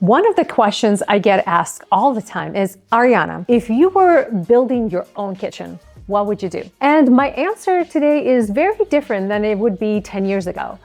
One of the questions I get asked all the time is, Ariana, if you were building your own kitchen, what would you do? And my answer today is very different than it would be 10 years ago.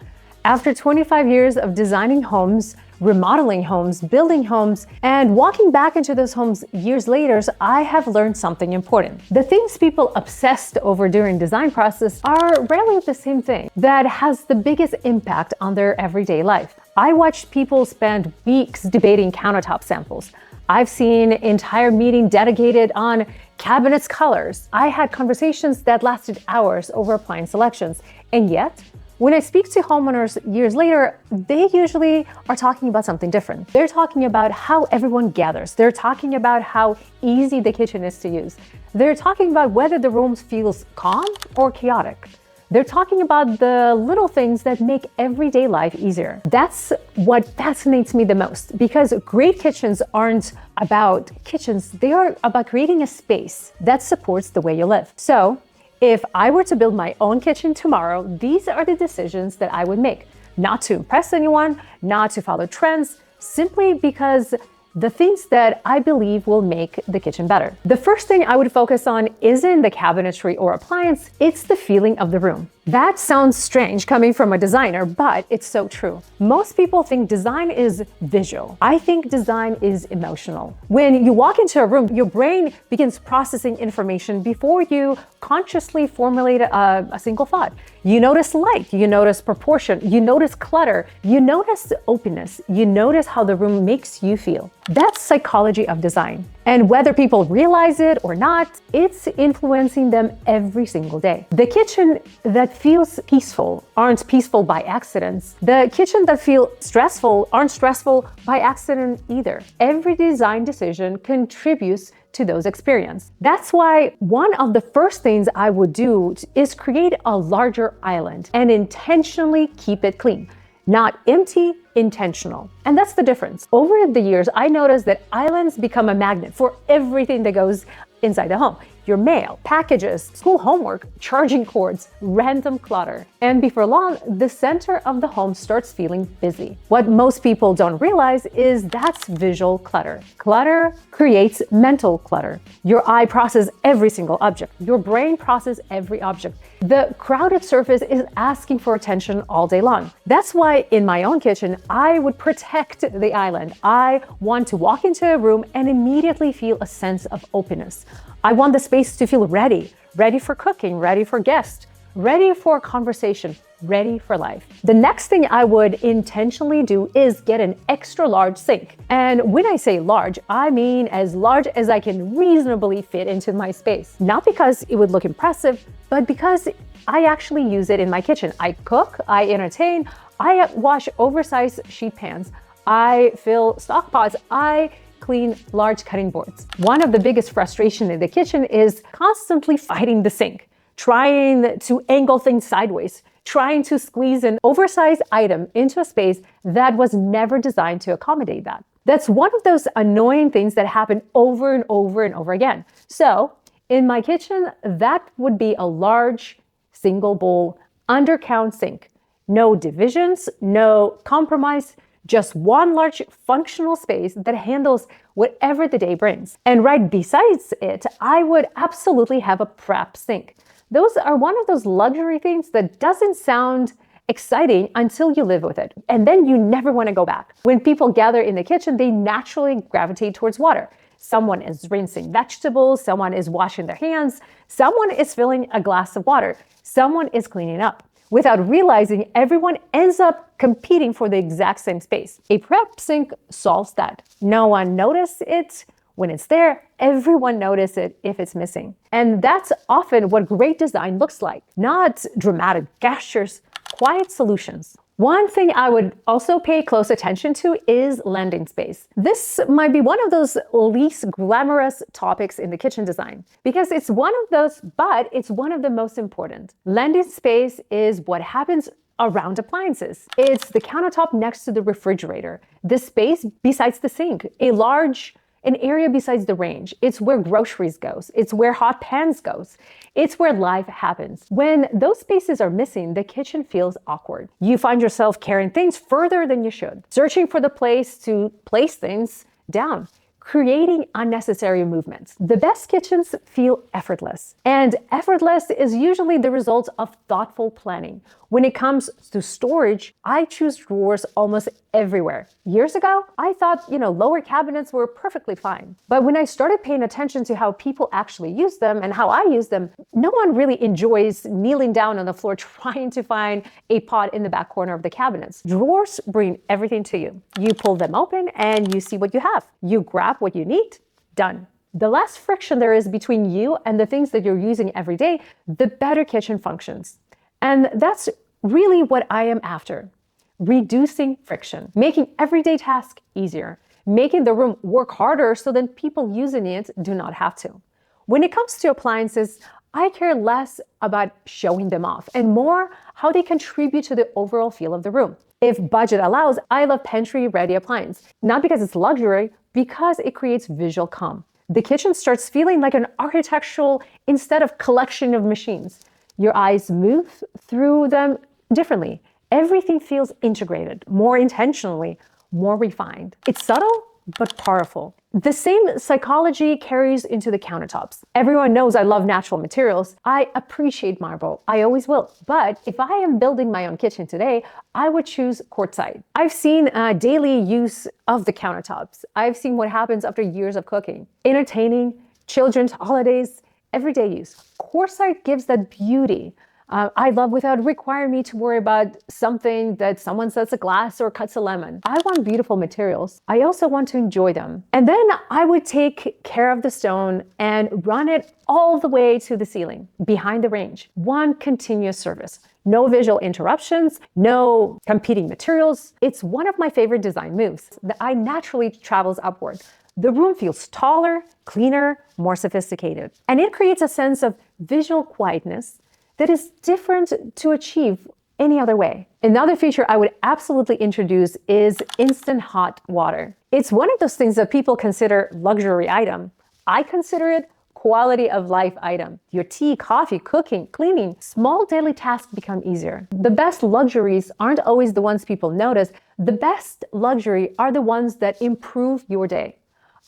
After 25 years of designing homes, remodeling homes, building homes, and walking back into those homes years later, I have learned something important. The things people obsessed over during design process are rarely the same thing that has the biggest impact on their everyday life. I watched people spend weeks debating countertop samples. I've seen entire meeting dedicated on cabinets colors. I had conversations that lasted hours over appliance selections. And yet, when I speak to homeowners years later, they usually are talking about something different. They're talking about how everyone gathers. They're talking about how easy the kitchen is to use. They're talking about whether the room feels calm or chaotic. They're talking about the little things that make everyday life easier. That's what fascinates me the most, because great kitchens aren't about kitchens. They are about creating a space that supports the way you live. So, if I were to build my own kitchen tomorrow, these are the decisions that I would make. Not to impress anyone, not to follow trends, simply because the things that I believe will make the kitchen better. The first thing I would focus on isn't the cabinetry or appliance, it's the feeling of the room. That sounds strange coming from a designer, but it's so true. Most people think design is visual. I think design is emotional. When you walk into a room, your brain begins processing information before you consciously formulate a single thought. You notice light, you notice proportion, you notice clutter, you notice openness, you notice how the room makes you feel. That's psychology of design. And whether people realize it or not, it's influencing them every single day. The kitchen that feels peaceful aren't peaceful by accidents. The kitchen that feel stressful aren't stressful by accident either. Every design decision contributes to those experiences. That's why one of the first things I would do is create a larger island and intentionally keep it clean. Not empty, intentional. And that's the difference. Over the years, I noticed that islands become a magnet for everything that goes inside the home. Your mail, packages, school homework, charging cords, random clutter. And before long, the center of the home starts feeling busy. What most people don't realize is that's visual clutter. Clutter creates mental clutter. Your eye processes every single object. Your brain processes every object. The crowded surface is asking for attention all day long. That's why in my own kitchen, I would protect the island. I want to walk into a room and immediately feel a sense of openness. I want the space to feel ready for cooking, ready for guests, ready for conversation, ready for life. The next thing I would intentionally do is get an extra large sink. And when I say large, I mean as large as I can reasonably fit into my space. Not because it would look impressive, but because I actually use it in my kitchen. I cook, I entertain, I wash oversized sheet pans, I fill stock pots, I clean large cutting boards. One of the biggest frustrations in the kitchen is constantly fighting the sink, trying to angle things sideways, trying to squeeze an oversized item into a space that was never designed to accommodate that. That's one of those annoying things that happen over and over and over again. So in my kitchen, that would be a large single bowl undercount sink. No divisions, no compromise, just one large functional space that handles whatever the day brings. And right besides it, I would absolutely have a prep sink. Those are one of those luxury things that doesn't sound exciting until you live with it. And then you never want to go back. When people gather in the kitchen, they naturally gravitate towards water. Someone is rinsing vegetables, someone is washing their hands, someone is filling a glass of water, someone is cleaning up. Without realizing, everyone ends up competing for the exact same space. A prep sink solves that. No one notices it when it's there, everyone notices it if it's missing. And that's often what great design looks like. Not dramatic gestures, quiet solutions. One thing I would also pay close attention to is landing space. This might be one of those least glamorous topics in the kitchen design because it's one of those, but it's one of the most important. Landing space is what happens around appliances. It's the countertop next to the refrigerator, the space besides the sink, a large an area besides the range. It's where groceries goes. It's where hot pans goes. It's where life happens. When those spaces are missing, the kitchen feels awkward. You find yourself carrying things further than you should, searching for the place to place things down, creating unnecessary movements. The best kitchens feel effortless, and effortless is usually the result of thoughtful planning. When it comes to storage, I choose drawers almost everywhere. Years ago, I thought, lower cabinets were perfectly fine. But when I started paying attention to how people actually use them and how I use them, no one really enjoys kneeling down on the floor trying to find a pot in the back corner of the cabinets. Drawers bring everything to you. You pull them open and you see what you have. You grab what you need, done. The less friction there is between you and the things that you're using every day, the better kitchen functions. And that's really what I am after. Reducing friction, making everyday tasks easier, making the room work harder so that people using it do not have to. When it comes to appliances, I care less about showing them off and more how they contribute to the overall feel of the room. If budget allows, I love pantry-ready appliance, not because it's luxury, because it creates visual calm. The kitchen starts feeling like an architectural instead of collection of machines. Your eyes move through them differently. Everything feels integrated, more intentionally, more refined. It's subtle, but powerful. The same psychology carries into the countertops. Everyone knows I love natural materials. I appreciate marble. I always will. But if I am building my own kitchen today, I would choose Quartzite. I've seen daily use of the countertops. I've seen what happens after years of cooking. Entertaining, children's holidays, everyday use. Quartzite gives that beauty I love without requiring me to worry about something that someone sets a glass or cuts a lemon. I want beautiful materials. I also want to enjoy them. And then I would take care of the stone and run it all the way to the ceiling, behind the range. One continuous service. No visual interruptions, no competing materials. It's one of my favorite design moves. The eye naturally travels upward. The room feels taller, cleaner, more sophisticated. And it creates a sense of visual quietness that is different to achieve any other way. Another feature I would absolutely introduce is instant hot water. It's one of those things that people consider luxury item. I consider it quality of life item. Your tea, coffee, cooking, cleaning, small daily tasks become easier. The best luxuries aren't always the ones people notice. The best luxury are the ones that improve your day.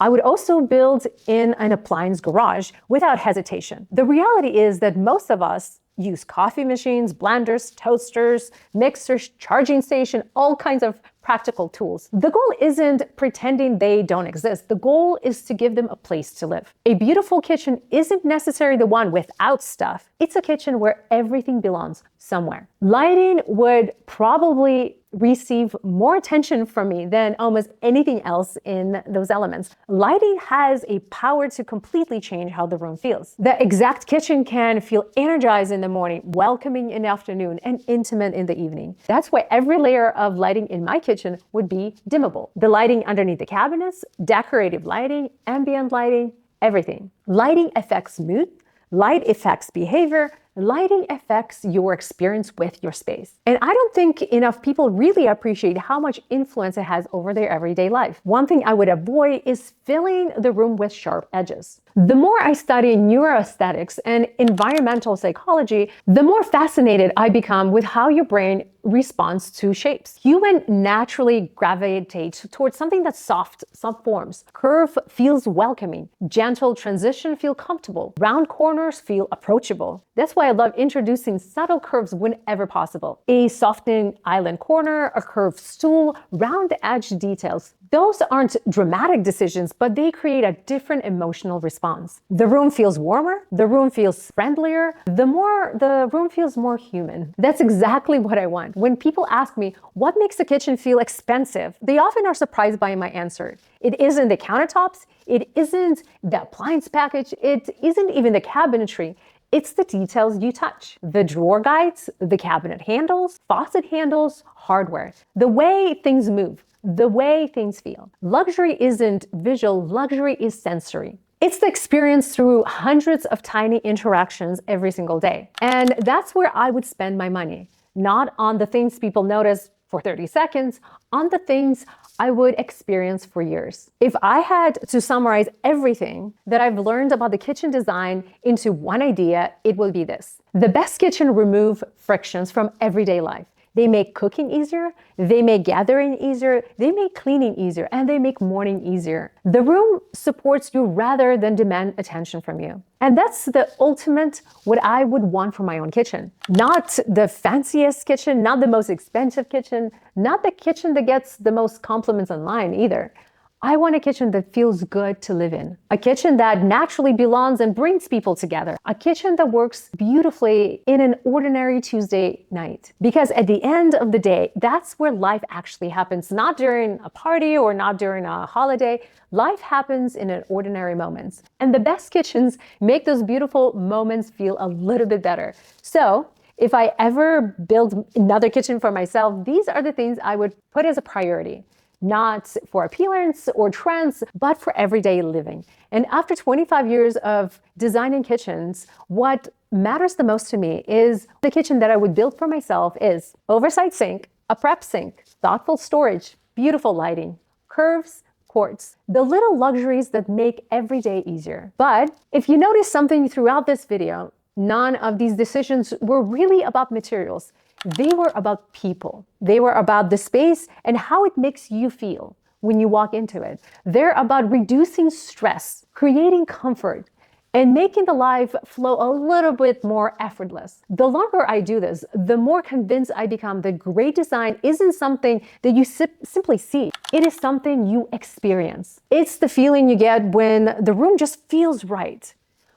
I would also build in an appliance garage without hesitation. The reality is that most of us use coffee machines, blenders, toasters, mixers, charging station, all kinds of practical tools. The goal isn't pretending they don't exist. The goal is to give them a place to live. A beautiful kitchen isn't necessarily the one without stuff. It's a kitchen where everything belongs somewhere. Lighting would probably receive more attention from me than almost anything else in those elements. Lighting has a power to completely change how the room feels. The exact kitchen can feel energized in the morning, welcoming in the afternoon, and intimate in the evening. That's why every layer of lighting in my kitchen would be dimmable. The lighting underneath the cabinets, decorative lighting, ambient lighting, everything. Lighting affects mood, light affects behavior, lighting affects your experience with your space. And I don't think enough people really appreciate how much influence it has over their everyday life. One thing I would avoid is filling the room with sharp edges. The more I study neuroaesthetics and environmental psychology, the more fascinated I become with how your brain responds to shapes. Humans naturally gravitate towards something that's soft, some forms. Curve feels welcoming. Gentle transition feel comfortable. Round corners feel approachable. That's why I love introducing subtle curves whenever possible. A softening island corner, a curved stool, round edge details. Those aren't dramatic decisions, but they create a different emotional response. The room feels warmer, the room feels friendlier, the room feels more human. That's exactly what I want. When people ask me, what makes a kitchen feel expensive? They often are surprised by my answer. It isn't the countertops, it isn't the appliance package, it isn't even the cabinetry. It's the details you touch. The drawer guides, the cabinet handles, faucet handles, hardware. The way things move, the way things feel. Luxury isn't visual, luxury is sensory. It's the experience through hundreds of tiny interactions every single day. And that's where I would spend my money. Not on the things people notice, for 30 seconds on the things I would experience for years. If I had to summarize everything that I've learned about the kitchen design into one idea, it would be this. The best kitchen remove frictions from everyday life. They make cooking easier, they make gathering easier, they make cleaning easier, and they make mourning easier. The room supports you rather than demand attention from you. And that's the ultimate what I would want for my own kitchen. Not the fanciest kitchen, not the most expensive kitchen, not the kitchen that gets the most compliments online either. I want a kitchen that feels good to live in. A kitchen that naturally belongs and brings people together. A kitchen that works beautifully in an ordinary Tuesday night. Because at the end of the day, that's where life actually happens. Not during a party or not during a holiday. Life happens in an ordinary moments. And the best kitchens make those beautiful moments feel a little bit better. So if I ever build another kitchen for myself, these are the things I would put as a priority. Not for appearance or trends, but for everyday living. And after 25 years of designing kitchens, what matters the most to me is the kitchen that I would build for myself is oversized sink, a prep sink, thoughtful storage, beautiful lighting, curves, quartz, the little luxuries that make every day easier. But if you notice something throughout this video, none of these decisions were really about materials. They were about people. They were about the space and how it makes you feel when you walk into it. They're about reducing stress, creating comfort, and making the life flow a little bit more effortless. The longer I do this, the more convinced I become that great design isn't something that you simply see. It is something you experience. It's the feeling you get when the room just feels right,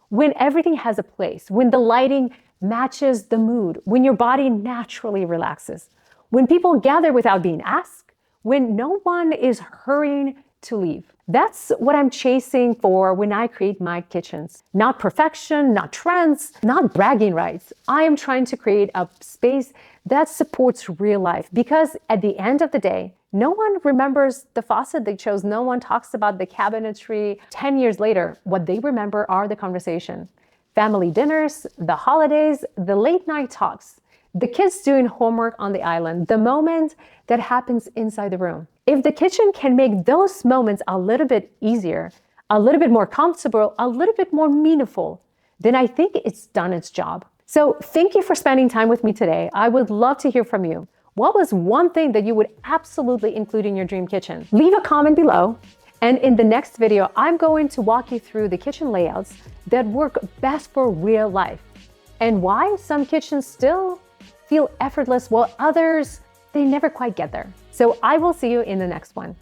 when everything has a place, when the lighting matches the mood, when your body naturally relaxes, when people gather without being asked, when no one is hurrying to leave. That's what I'm chasing for when I create my kitchens. Not perfection, not trends, not bragging rights. I am trying to create a space that supports real life because at the end of the day, no one remembers the faucet they chose. No one talks about the cabinetry 10 years later. What they remember are the conversation. Family dinners, the holidays, the late night talks, the kids doing homework on the island, the moment that happens inside the room. If the kitchen can make those moments a little bit easier, a little bit more comfortable, a little bit more meaningful, then I think it's done its job. So thank you for spending time with me today. I would love to hear from you. What was one thing that you would absolutely include in your dream kitchen? Leave a comment below. And in the next video, I'm going to walk you through the kitchen layouts that work best for real life and why some kitchens still feel effortless while others, they never quite get there. So I will see you in the next one.